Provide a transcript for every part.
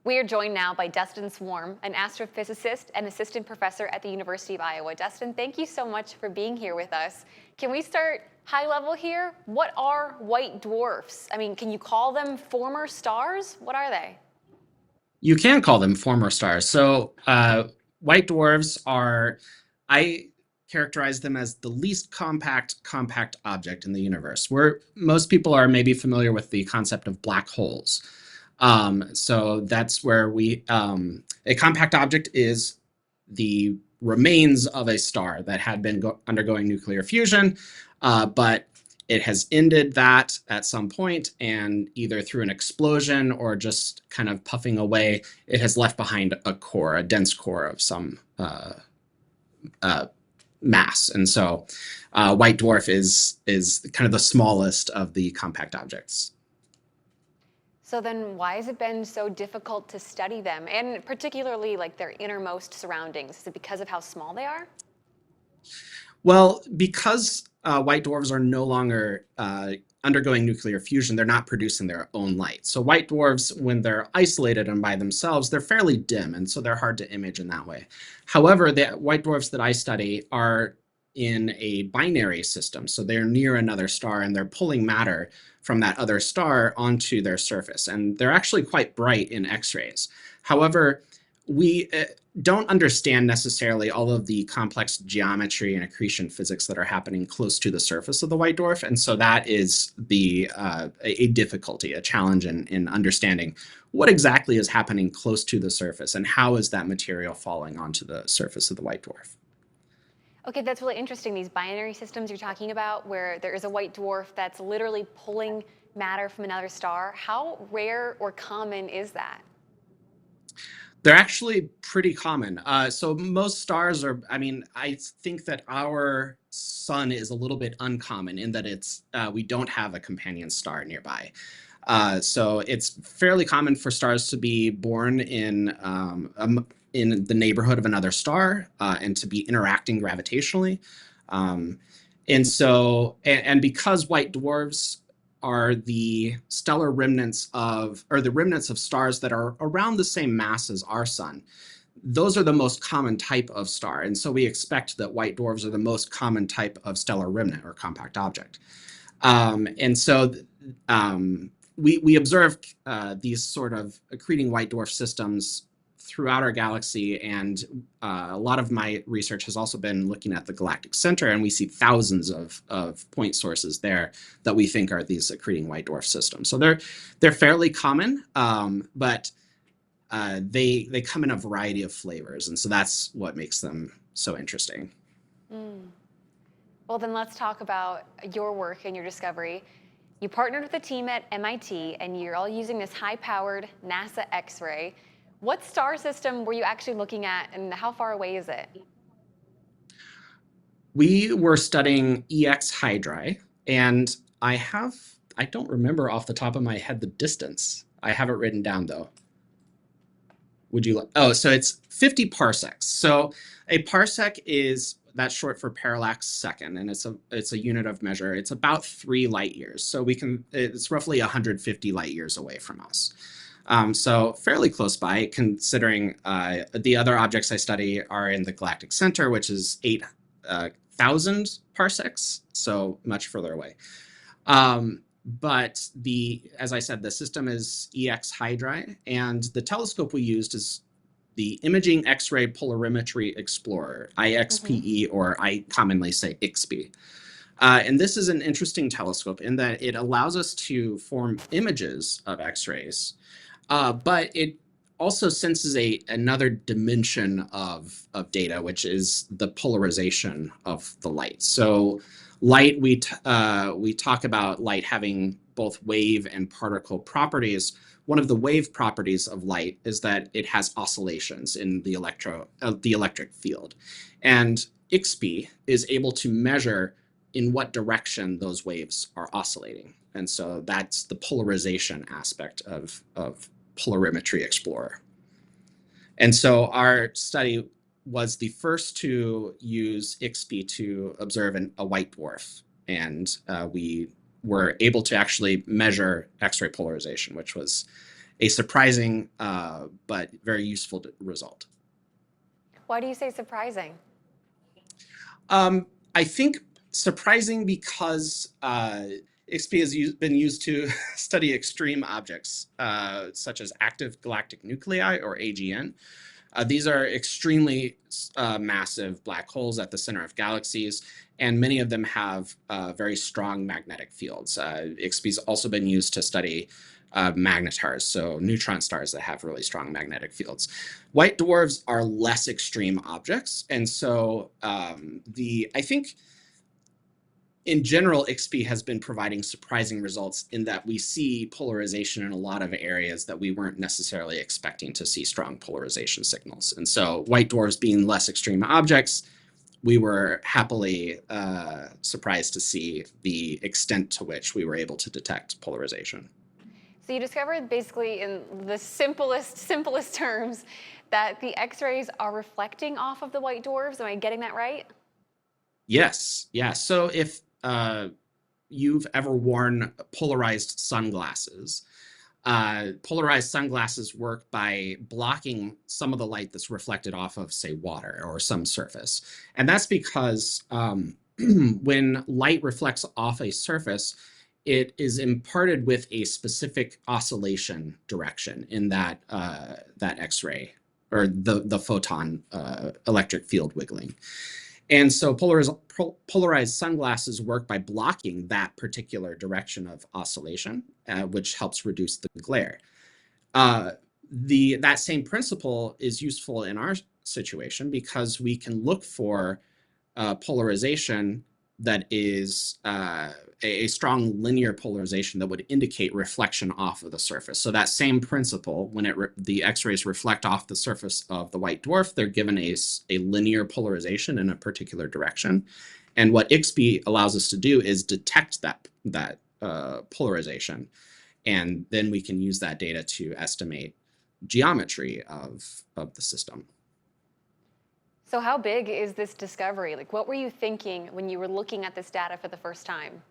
We are joined now by Dustin Swarm, an astrophysicist and assistant professor at the University of Iowa. Dustin, thank you so much for being here with us. Can we start high level here? What are white dwarfs? I mean, can you call them former stars? What are they? You can call them former stars. White dwarfs are, I characterize them as the least compact object in the universe. Where most people are maybe familiar with the concept of black holes. So that's where a compact object is the remains of a star that had been undergoing nuclear fusion, but it has ended that at some point, and either through an explosion or just kind of puffing away, it has left behind a dense core of some mass. And so white dwarf is kind of the smallest of the compact objects. So then why has it been so difficult to study them, and particularly like their innermost surroundings? Is it because of how small they are? Well, because white dwarfs are no longer undergoing nuclear fusion, they're not producing their own light. So white dwarfs, when they're isolated and by themselves, they're fairly dim, and so they're hard to image in that way. However, the white dwarfs that I study are in a binary system, so they're near another star and they're pulling matter from that other star onto their surface, and they're actually quite bright in X-rays. However, we don't understand necessarily all of the complex geometry and accretion physics that are happening close to the surface of the white dwarf, and so that is a difficulty, a challenge in understanding what exactly is happening close to the surface and how is that material falling onto the surface of the white dwarf. Okay, that's really interesting. These binary systems you're talking about, where there is a white dwarf that's literally pulling matter from another star. How rare or common is that? They're actually pretty common. So most stars are, I mean, I think that our sun is a little bit uncommon in that we don't have a companion star nearby. So it's fairly common for stars to be born in the neighborhood of another star and to be interacting gravitationally. And because white dwarfs are the stellar remnants or the remnants of stars that are around the same mass as our sun. Those are the most common type of star. And so we expect that white dwarfs are the most common type of stellar remnant or compact object. We observe these sort of accreting white dwarf systems throughout our galaxy, and a lot of my research has also been looking at the galactic center, and we see thousands of point sources there that we think are these accreting white dwarf systems. So they're fairly common, but they come in a variety of flavors, and so that's what makes them so interesting. Well, then let's talk about your work and your discovery. You partnered with a team at MIT, and you're all using this high-powered NASA X-ray. What star system were you actually looking at, and how far away is it? We were studying EX Hydrae, and I don't remember off the top of my head the distance. I have it written down though. So it's 50 parsecs. So a parsec that's short for parallax second, and it's a unit of measure. It's about 3 light years. So it's roughly 150 light years away from us. So fairly close by, considering the other objects I study are in the galactic center, which is 8,000 parsecs, so much further away. But as I said, the system is EX Hydrae, and the telescope we used is the Imaging X-ray Polarimetry Explorer, IXPE, or I commonly say IXPE. And this is an interesting telescope in that it allows us to form images of X-rays, but it also senses another dimension of data, which is the polarization of the light. So light, we talk about light having both wave and particle properties. One of the wave properties of light is that it has oscillations in the electric field. And IXPE is able to measure in what direction those waves are oscillating. And so that's the polarization aspect of Polarimetry Explorer. And so our study was the first to use IXPE to observe a white dwarf. And we were able to actually measure X-ray polarization, which was a surprising but very useful result. Why do you say surprising? I think surprising because XP has been used to study extreme objects, such as active galactic nuclei, or AGN. These are extremely massive black holes at the center of galaxies, and many of them have very strong magnetic fields. XP has also been used to study magnetars, so neutron stars that have really strong magnetic fields. White dwarfs are less extreme objects, and so I think in general, XP has been providing surprising results in that we see polarization in a lot of areas that we weren't necessarily expecting to see strong polarization signals. And so white dwarfs being less extreme objects, we were happily surprised to see the extent to which we were able to detect polarization. So you discovered basically in the simplest terms that the X-rays are reflecting off of the white dwarfs. Am I getting that right? Yes, yeah. So if you've ever worn polarized sunglasses, polarized sunglasses work by blocking some of the light that's reflected off of, say, water or some surface. And that's because when light reflects off a surface, it is imparted with a specific oscillation direction in that X-ray, or the photon electric field wiggling. And so polarized sunglasses work by blocking that particular direction of oscillation, which helps reduce the glare. That same principle is useful in our situation because we can look for polarization that is a strong linear polarization that would indicate reflection off of the surface. So that same principle, when the X-rays reflect off the surface of the white dwarf, they're given a linear polarization in a particular direction. And what XP allows us to do is detect that polarization. And then we can use that data to estimate geometry of the system. So how big is this discovery? Like, what were you thinking when you were looking at this data for the first time?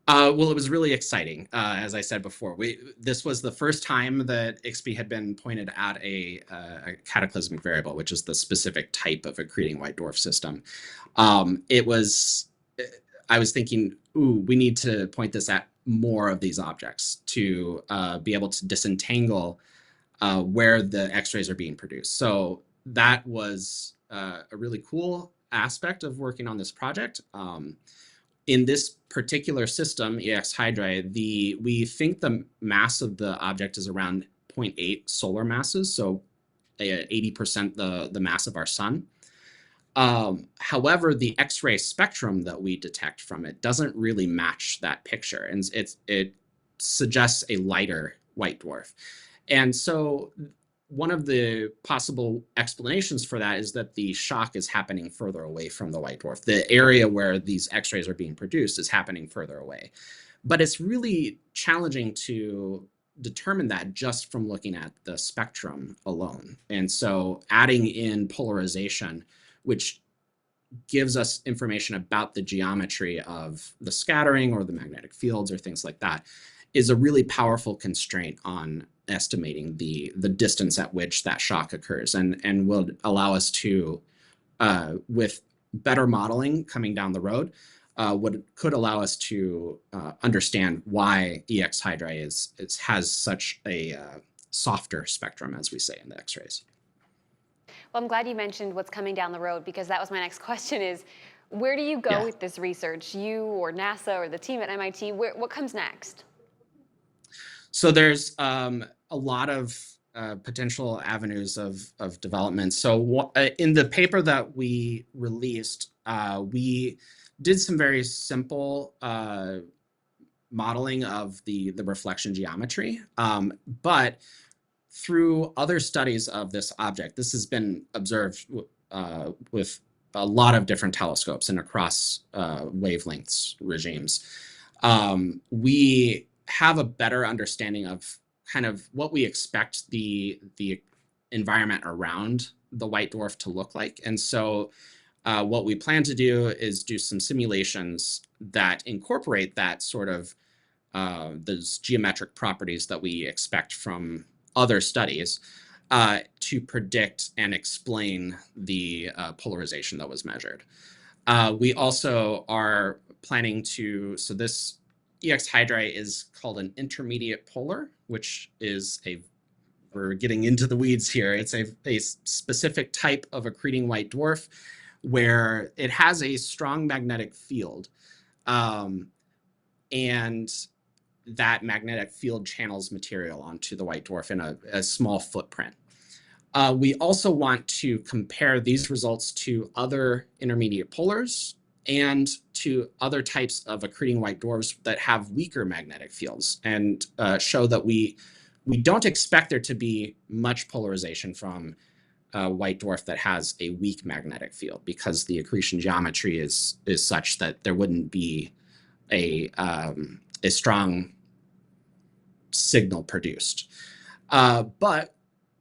Well, it was really exciting. As I said before, this was the first time that XP had been pointed at a cataclysmic variable, which is the specific type of accreting white dwarf system. I was thinking, ooh, we need to point this at more of these objects to be able to disentangle where the X-rays are being produced. So that was a really cool aspect of working on this project. In this particular system, EX Hydrae, we think the mass of the object is around 0.8 solar masses, so 80% the mass of our sun. However, the X-ray spectrum that we detect from it doesn't really match that picture, and it suggests a lighter white dwarf. And so one of the possible explanations for that is that the shock is happening further away from the white dwarf. The area where these X-rays are being produced is happening further away. But it's really challenging to determine that just from looking at the spectrum alone. And so adding in polarization, which gives us information about the geometry of the scattering or the magnetic fields or things like that, is a really powerful constraint on estimating the distance at which that shock occurs, and will allow us to, with better modeling coming down the road, could allow us to understand why EX Hydrae has such a softer spectrum, as we say in the X-rays. Well, I'm glad you mentioned what's coming down the road, because that was my next question is, where do you go with this research? You or NASA or the team at MIT, what comes next? So there's a lot of potential avenues of development. So in the paper that we released, we did some very simple modeling of the reflection geometry, but through other studies of this object, this has been observed with a lot of different telescopes and across wavelengths regimes. We have a better understanding of kind of what we expect the environment around the white dwarf to look like. And so what we plan to do is do some simulations that incorporate that sort of those geometric properties that we expect from other studies to predict and explain the polarization that was measured. We also are planning to, so this EX Hydri is called an intermediate polar, which is we're getting into the weeds here. It's a specific type of accreting white dwarf where it has a strong magnetic field. And that magnetic field channels material onto the white dwarf in a small footprint. We also want to compare these results to other intermediate polars and to other types of accreting white dwarfs that have weaker magnetic fields, and show that we don't expect there to be much polarization from a white dwarf that has a weak magnetic field, because the accretion geometry is such that there wouldn't be a strong signal produced. But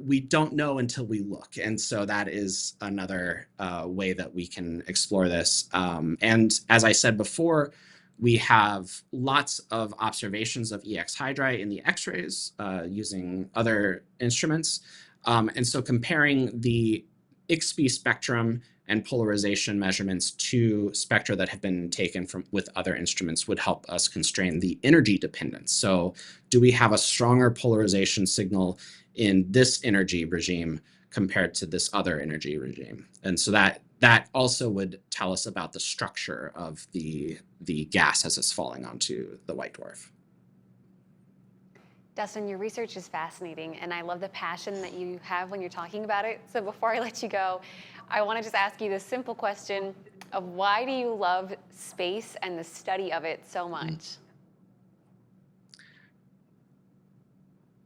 we don't know until we look. And so that is another way that we can explore this. And as I said before, we have lots of observations of EX Hydri in the X-rays using other instruments. And so comparing the IXP spectrum and polarization measurements to spectra that have been taken with other instruments would help us constrain the energy dependence. So do we have a stronger polarization signal in this energy regime compared to this other energy regime? And so that also would tell us about the structure of the gas as it's falling onto the white dwarf. Dustin, your research is fascinating, and I love the passion that you have when you're talking about it. So before I let you go, I want to just ask you the simple question of why do you love space and the study of it so much?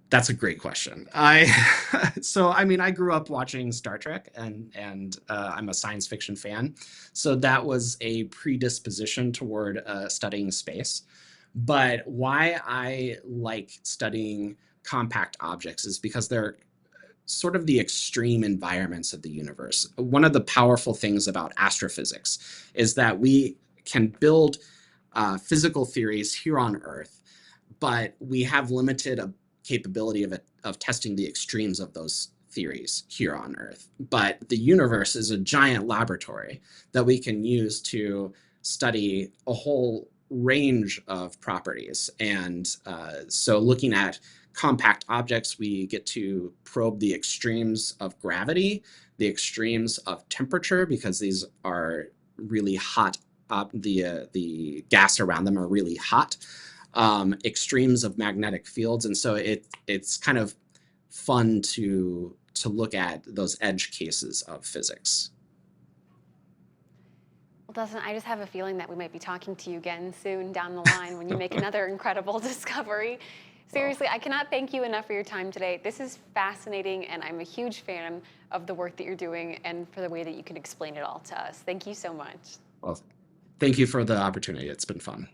That's a great question. So I mean, I grew up watching Star Trek, and I'm a science fiction fan. So that was a predisposition toward studying space. But why I like studying compact objects is because they're sort of the extreme environments of the universe. One of the powerful things about astrophysics is that we can build physical theories here on Earth, but we have limited capability of testing the extremes of those theories here on Earth. But the universe is a giant laboratory that we can use to study a whole range of properties. And so looking at compact objects, we get to probe the extremes of gravity, the extremes of temperature, because these are really hot. The gas around them are really hot. Extremes of magnetic fields. And so it's kind of fun to look at those edge cases of physics. Well, Dustin, I just have a feeling that we might be talking to you again soon down the line when you make another incredible discovery. Seriously, I cannot thank you enough for your time today. This is fascinating, and I'm a huge fan of the work that you're doing and for the way that you can explain it all to us. Thank you so much. Well, thank you for the opportunity. It's been fun.